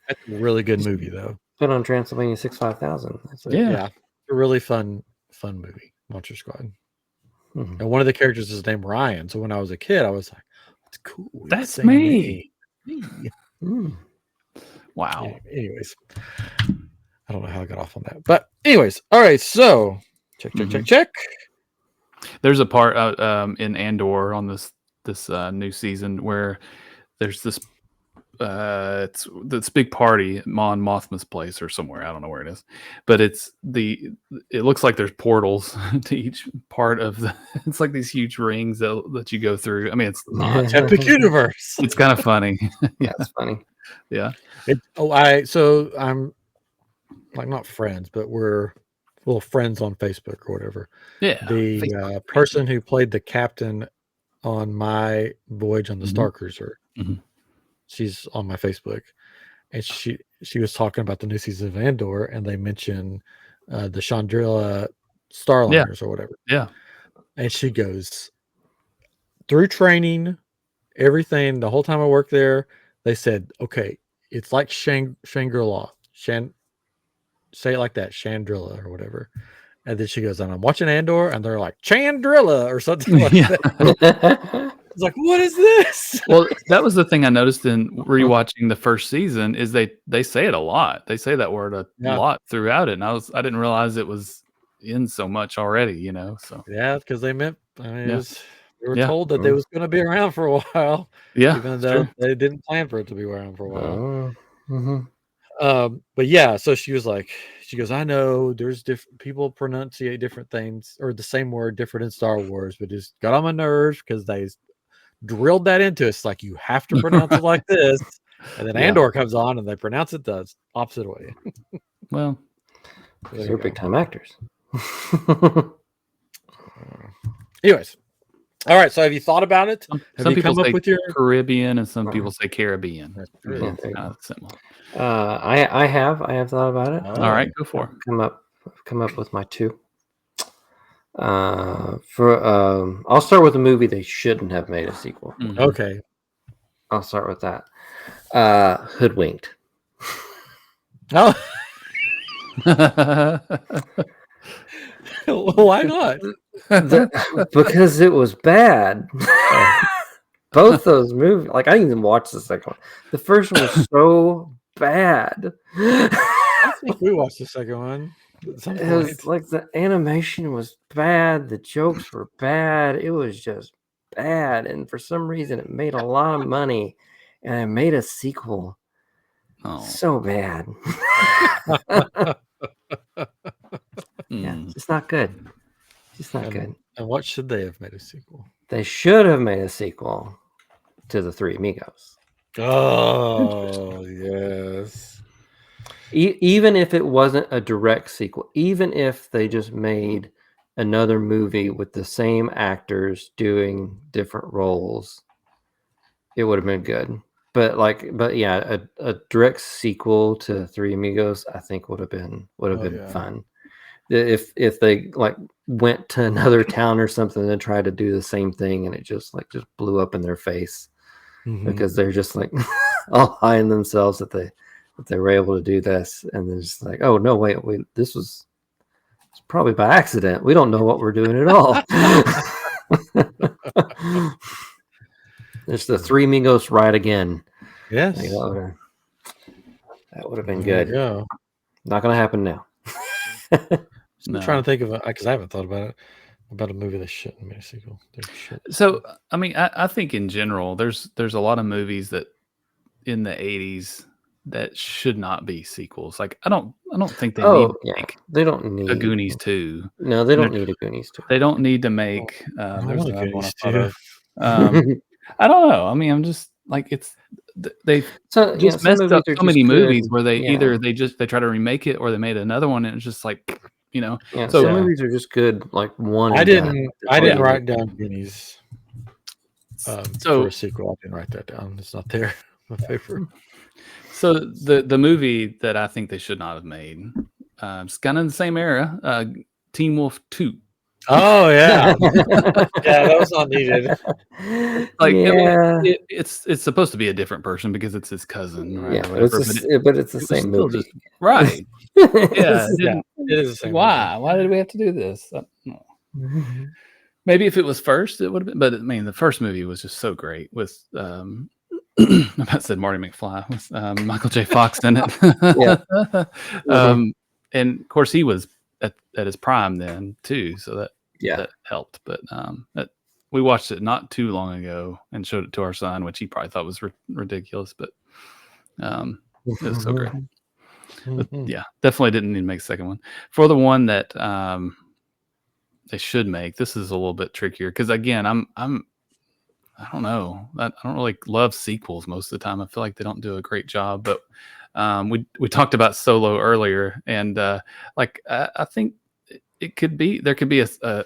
That's a really good movie, though. Put on Transylvania 65000. Yeah, a really fun movie, Monster Squad. And one of the characters is named Ryan. So when I was a kid, I was like, "That's cool. That's me." Wow. Yeah, anyways, I don't know how I got off on that, but anyways, all right. So check. There's a part in Andor on this new season where there's this it's this big party at Mon Mothma's place or somewhere. I don't know where it is, but it looks like there's portals to each part of it's like these huge rings that you go through. I mean, it's not Epic Universe. It's kind of funny. Yeah, it's funny. Yeah. So I'm like not friends, but we're little friends on Facebook or whatever. Yeah. The person who played the captain on my voyage on the Star Cruiser. She's on my Facebook, and she was talking about the new season of Andor, and they mentioned the Chandrila Starliners or whatever. Yeah, and she goes through training, everything. The whole time I worked there, they said, "Okay, it's like Shangri-La, say it like that, Chandrila or whatever." And then she goes, "And I'm watching Andor," and they're like Chandrila or something like that. It's like, what is this? Well, that was the thing I noticed in rewatching the first season is they say it a lot. They say that word a lot throughout it, and I didn't realize it was in so much already. You know, so yeah, because they meant they were told that they was going to be around for a while. Yeah, even though they didn't plan for it to be around for a while. But yeah, so she goes, "I know there's different people pronunciate different things or the same word different in Star Wars, but just got on my nerves because they drilled that into us. Like, you have to pronounce it like this." And then Andor comes on and they pronounce it the opposite way. Well, they're big time actors. Anyways, all right. So have you thought about it? Some people say with your Caribbean and some people say Caribbean. That's kind of similar. I have thought about it. All right, go for it. Come up with my two. I'll start with a movie they shouldn't have made a sequel. Okay. I'll start with that. Hoodwinked. Oh, why not? Because it was bad. Both those movies, like I didn't even watch the second one. The first one was so bad. I think we watched the second one at some It point. was like the animation was bad, the jokes were bad. It was just bad, and for some reason, it made a lot of money, and it made a sequel. Oh, So bad. Yeah, it's just not good. Just not good. And what should they have made a sequel? They should have made a sequel to the Three Amigos. Oh, yes. Even if it wasn't a direct sequel, even if they just made another movie with the same actors doing different roles, it would have been good. But yeah, a direct sequel to Three Amigos, I think would have been fun. If they like went to another town or something and tried to do the same thing, and it just blew up in their face because they're just like all high in themselves that they were able to do this, and they're just like, oh no, wait, this was probably by accident. We don't know what we're doing at all. It's the Three Amigos ride again. Yes. Like, that would have been good. Yeah. Not gonna happen now. I'm trying to think of because I haven't thought about a movie that shouldn't make a sequel. So I mean, I think in general, there's a lot of movies that in the 80s that should not be sequels. Like I don't think they need to make they don't need a Goonies 2. No, they don't need a Goonies 2. They don't need to make there's a another one I Goonies thought of. I don't know. I mean, I'm just like they've just messed up so many movies where they either they try to remake it or they made another one and it's just like, you know. Yeah, so some movies are just good, like one. I didn't write down Goonies for a sequel. I didn't write that down. It's not there on my paper. So the movie that I think they should not have made, it's kind of in the same era, Teen Wolf 2. Oh yeah, yeah, that was not needed. Like it's supposed to be a different person because it's his cousin, right? Yeah, but it's the same movie, right? Yeah, it is the same. Why? Why did we have to do this? Maybe if it was first, it would have been. But I mean, the first movie was just so great with I about said Marty McFly with Michael J. Fox in it. And of course he was at his prime then too, so that helped. But we watched it not too long ago and showed it to our son, which he probably thought was ridiculous, but it was so great. But yeah, definitely didn't need to make a second one. For the one that they should make, this is a little bit trickier because again, I don't know. I don't really love sequels most of the time. I feel like they don't do a great job. But we talked about Solo earlier, and I think it could be there could be a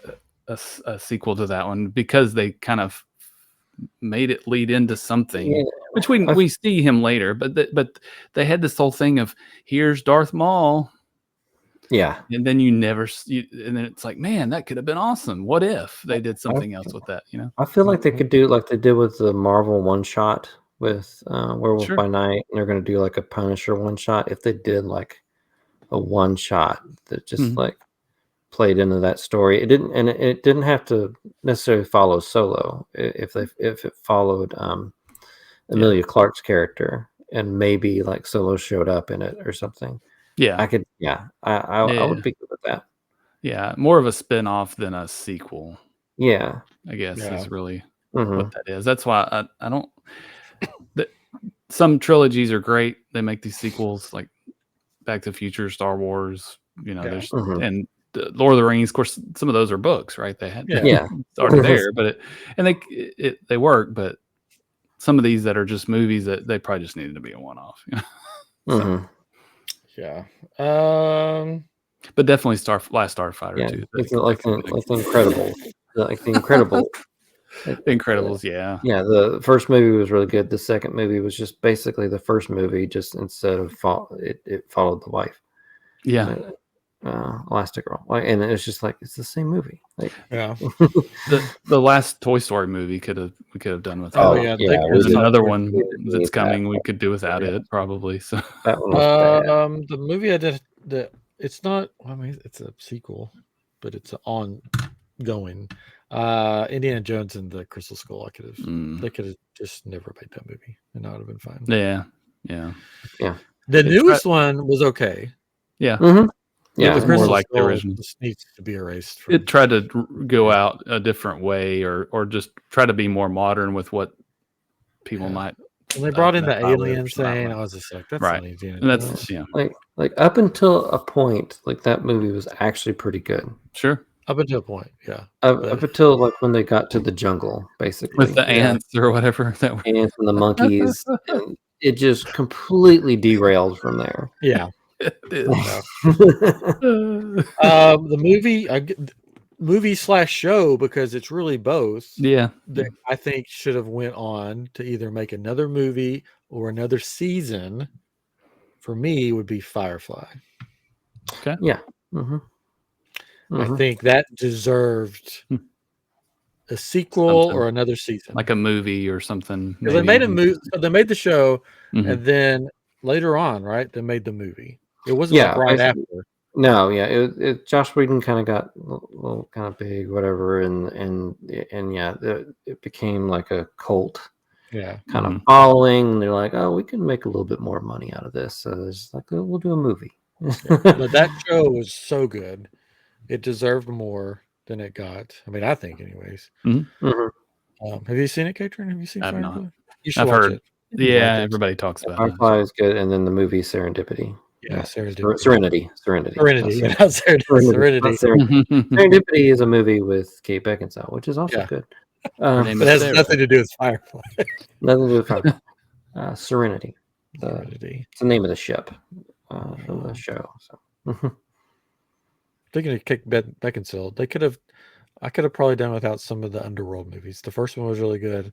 sequel to that one because they kind of made it lead into something, which we see him later. But they had this whole thing of here's Darth Maul. Yeah, and then and then it's like, man, that could have been awesome. What if they did something else with that? You know, I feel like they could do like they did with the Marvel one shot with Werewolf by Night, and they're going to do like a Punisher one shot. If they did like a one shot that just like played into that story, it didn't have to necessarily follow Solo. If it followed Emilia Clarke's character, and maybe like Solo showed up in it or something. Yeah, I could. Yeah, I would be good with that. Yeah, more of a spin-off than a sequel. Yeah, I guess is really what that is. That's why I don't. Some trilogies are great. They make these sequels like Back to the Future, Star Wars. You know, there's and Lord of the Rings. Of course, some of those are books, right? They had it's already there, but they work. But some of these that are just movies that they probably just needed to be a one-off. You know? Yeah. But definitely Last Starfighter too. It's like the Incredibles. Like the Incredibles. The Incredibles, yeah. Yeah, the first movie was really good. The second movie was just basically the first movie, just instead of it followed the wife. Yeah. Elastigirl. Like, and it was just like it's the same movie. Like, Yeah. The last Toy Story movie we could have done without. Oh it. yeah. There's another one that's need coming. that. We could do without it probably. So That one was bad. The movie I did, it's not. I mean, it's a sequel, but it's ongoing. Indiana Jones and the Crystal Skull. They could have just never made that movie, and that would have been fine. yeah. The newest one was okay. Yeah. Mm-hmm. Yeah, it was more like the original. Just needs to be erased. It tried to go out a different way, or just try to be more modern with what people might. And they brought in the alien thing. I was just like, that's right. not easy. And that's like up until a point, like that movie was actually pretty good. Sure. Up until a point, yeah. Up until like when they got to the jungle, basically with the ants or whatever that were. Ants and the monkeys, and it just completely derailed from there. Yeah. The movie/show, because it's really both. Yeah. That I think should have went on to either make another movie or another season. For me, would be Firefly. Okay. Yeah. Mm-hmm. I think that deserved a sequel or another season, like a movie or something. They made a movie. They made the show, and then later on, right? They made the movie. It wasn't like right after. No, yeah. It Josh Whedon kind of got a little kind of big, whatever, and yeah, it became like a cult. Yeah, kind of following. And they're like, oh, we can make a little bit more money out of this. So it's like, we'll do a movie. But that show was so good. It deserved more than it got. I mean, I think, anyways. Have you seen it, Katrin? Have you seen Firefly? Not. You should I've watch heard. it. Yeah, everybody talks about Firefly is good, and then the movie Serendipity. Yeah, Serendipity. Serenity. Serenity. Serendipity is a movie with Kate Beckinsale, which is also good. It has nothing to do with Firefly. Nothing to do with Firefly. Serenity. It's the name of the ship from the show. So. Thinking of Kate Beckinsale, I could have probably done without some of the Underworld movies. The first one was really good,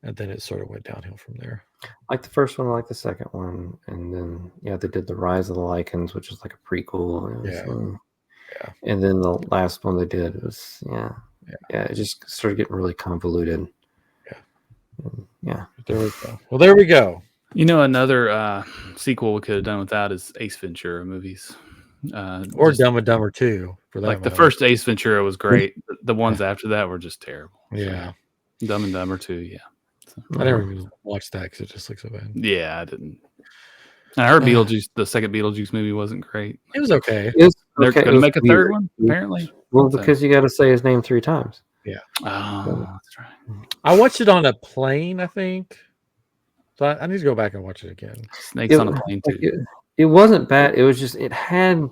and then it sort of went downhill from there. I like the first one, I like the second one, and then they did the Rise of the Lycans, which is like a prequel. And then the last one they did was it just started getting really convoluted. There we go. Well, there we go. You know, another sequel we could have done without is Ace Ventura movies. Or Dumb and Dumber 2. For that like the first Ace Ventura was great. The ones after that were just terrible. Yeah. Dumb and Dumber 2, yeah. So, I never even watched that because it just looks so bad. Yeah, I didn't. I heard Beetlejuice, the second Beetlejuice movie wasn't great. It was okay. They're going to make a third one, apparently. Well, because you got to say his name 3 times. Yeah. Oh, that's right. I watched it on a plane, I think. So I need to go back and watch it again. Snakes on a Plane too. It wasn't bad. It was just it had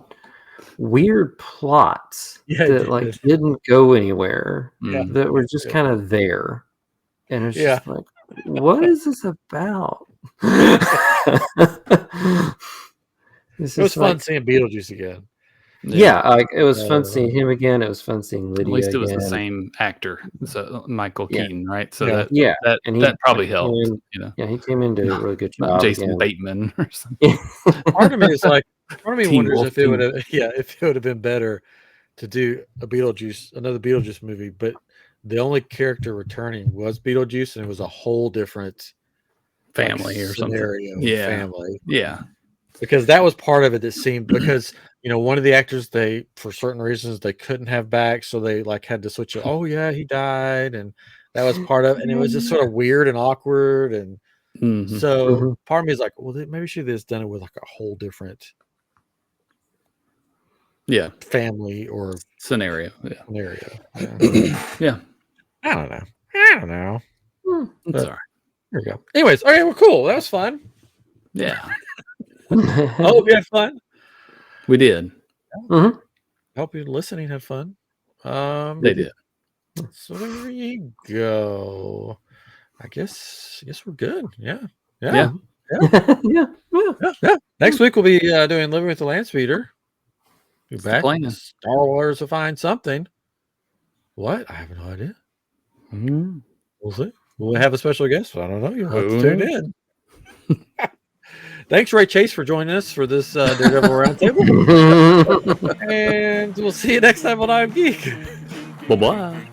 weird plots that didn't go anywhere. That were just kind of there, and it's just like, what is this about? It was fun seeing Beetlejuice again. Yeah, it was fun seeing him again. It was fun seeing Lydia. At least it was again. the same actor, so Michael Keaton, right? So that probably helped. Yeah, he came in, did a really good job. Jason Bateman or something. Part of me is like, wonders if it would have been better to do another Beetlejuice movie, but the only character returning was Beetlejuice, and it was a whole different family or scenario. Something. Yeah, family. Yeah, because that was part of it. That seemed because. One of the actors, for certain reasons, they couldn't have back, so they had to switch it. Oh yeah, he died, and that was part of it. And it was just sort of weird and awkward. And so part of me is like, well, maybe she just done it with like a whole different family or scenario. Yeah. I don't know. It's all right. There we go. Anyways, okay, well, cool. That was fun. Yeah. I hope you had fun. We did. I hope you listening had fun. They did. So there you go. I guess we're good. Yeah. Next week we'll be doing Living with the Landspeeder. Be back. Star Wars to find something. What? I have no idea. We'll see. We'll have a special guest. I don't know. You'll have to tune in. Thanks, Ray Chase, for joining us for this Daredevil Roundtable. And we'll see you next time on iamGEEK. Bye-bye.